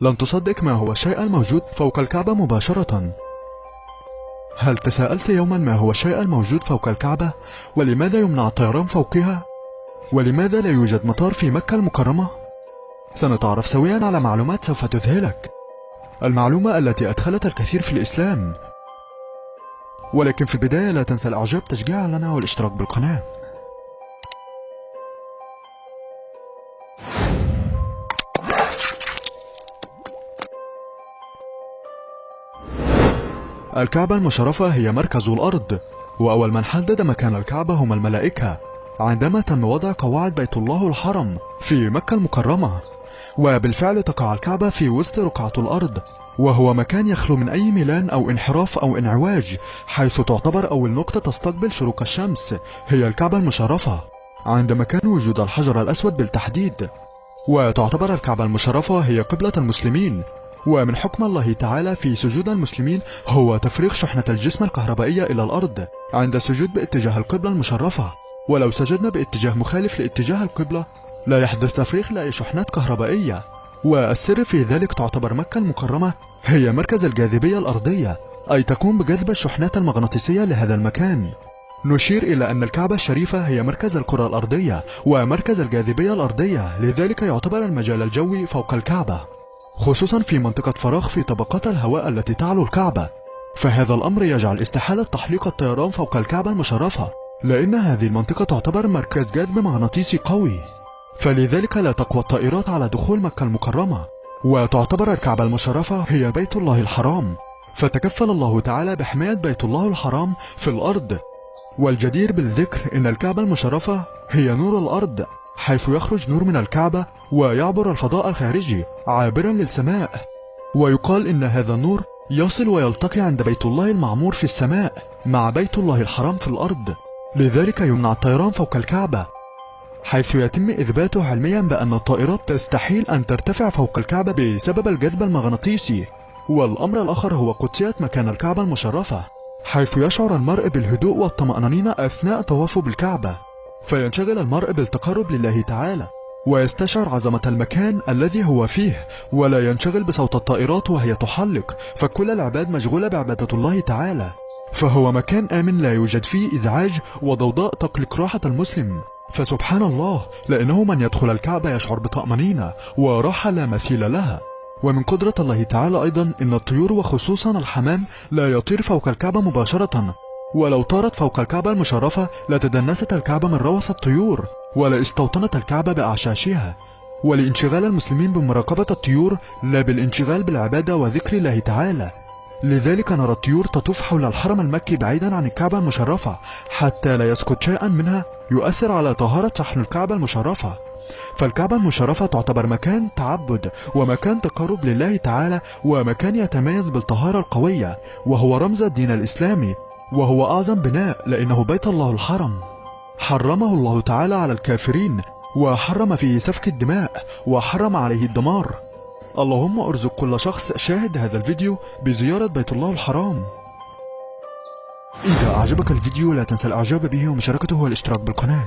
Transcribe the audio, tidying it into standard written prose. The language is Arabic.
لن تصدق ما هو الشيء الموجود فوق الكعبة مباشرة. هل تساءلت يوما ما هو الشيء الموجود فوق الكعبة؟ ولماذا يمنع الطيران فوقها؟ ولماذا لا يوجد مطار في مكة المكرمة؟ سنتعرف سويا على معلومات سوف تذهلك، المعلومة التي أدخلت الكثير في الإسلام. ولكن في البداية لا تنسى الإعجاب تشجيعا لنا والاشتراك بالقناة. الكعبة المشرفة هي مركز الأرض، وأول من حدد مكان الكعبة هم الملائكة عندما تم وضع قواعد بيت الله الحرم في مكة المكرمة. وبالفعل تقع الكعبة في وسط رقعة الأرض، وهو مكان يخلو من أي ميلان أو انحراف أو انعواج، حيث تعتبر أول نقطة تستقبل شروق الشمس هي الكعبة المشرفة عند مكان وجود الحجر الأسود بالتحديد. وتعتبر الكعبة المشرفة هي قبلة المسلمين، ومن حكم الله تعالى في سجود المسلمين هو تفريغ شحنة الجسم الكهربائية إلى الأرض عند السجود باتجاه القبلة المشرفة. ولو سجدنا باتجاه مخالف لاتجاه القبلة لا يحدث تفريغ لأي شحنات كهربائية. والسر في ذلك تعتبر مكة المكرمة هي مركز الجاذبية الأرضية، أي تقوم بجذب الشحنات المغناطيسية لهذا المكان. نشير إلى أن الكعبة الشريفة هي مركز الكرة الأرضية ومركز الجاذبية الأرضية، لذلك يعتبر المجال الجوي فوق الكعبة، خصوصا في منطقة فراغ في طبقات الهواء التي تعلو الكعبة. فهذا الأمر يجعل استحالة تحليق الطيران فوق الكعبة المشرفة، لأن هذه المنطقة تعتبر مركز جاذب مغناطيسي قوي، فلذلك لا تقوى الطائرات على دخول مكة المكرمة. وتعتبر الكعبة المشرفة هي بيت الله الحرام، فتكفل الله تعالى بحماية بيت الله الحرام في الأرض. والجدير بالذكر إن الكعبة المشرفة هي نور الأرض، حيث يخرج نور من الكعبة ويعبر الفضاء الخارجي عابرا للسماء. ويقال إن هذا النور يصل ويلتقي عند بيت الله المعمور في السماء مع بيت الله الحرام في الأرض، لذلك يمنع الطيران فوق الكعبة، حيث يتم إثباته علميا بأن الطائرات تستحيل أن ترتفع فوق الكعبة بسبب الجذب المغناطيسي. والأمر الآخر هو قدسية مكان الكعبة المشرفة، حيث يشعر المرء بالهدوء والطمأنينة أثناء طوافه بالكعبة، فينشغل المرء بالتقرب لله تعالى ويستشعر عظمة المكان الذي هو فيه، ولا ينشغل بصوت الطائرات وهي تحلق، فكل العباد مشغولة بعبادة الله تعالى. فهو مكان آمن لا يوجد فيه إزعاج وضوضاء تقلق راحة المسلم. فسبحان الله، لأنه من يدخل الكعبة يشعر بطمأنينة وراحة لا مثيل لها. ومن قدرة الله تعالى أيضا إن الطيور وخصوصا الحمام لا يطير فوق الكعبة مباشرة، ولو طارت فوق الكعبة المشرفة لتدنست الكعبة من روث الطيور ولا استوطنت الكعبة بأعشاشها. ولانشغال المسلمين بمراقبة الطيور لا بالانشغال بالعبادة وذكر الله تعالى، لذلك نرى الطيور تطوف حول الحرم المكي بعيدا عن الكعبة المشرفة حتى لا يسقط شيئا منها يؤثر على طهارة شحن الكعبة المشرفة. فالكعبة المشرفة تعتبر مكان تعبد ومكان تقرب لله تعالى، ومكان يتميز بالطهارة القوية، وهو رمز الدين الإسلامي، وهو أعظم بناء لأنه بيت الله الحرم حرمه الله تعالى على الكافرين، وحرم فيه سفك الدماء، وحرم عليه الدمار. اللهم ارزق كل شخص شاهد هذا الفيديو بزيارة بيت الله الحرام. إذا أعجبك الفيديو لا تنسى الإعجاب به ومشاركته والاشتراك بالقناة.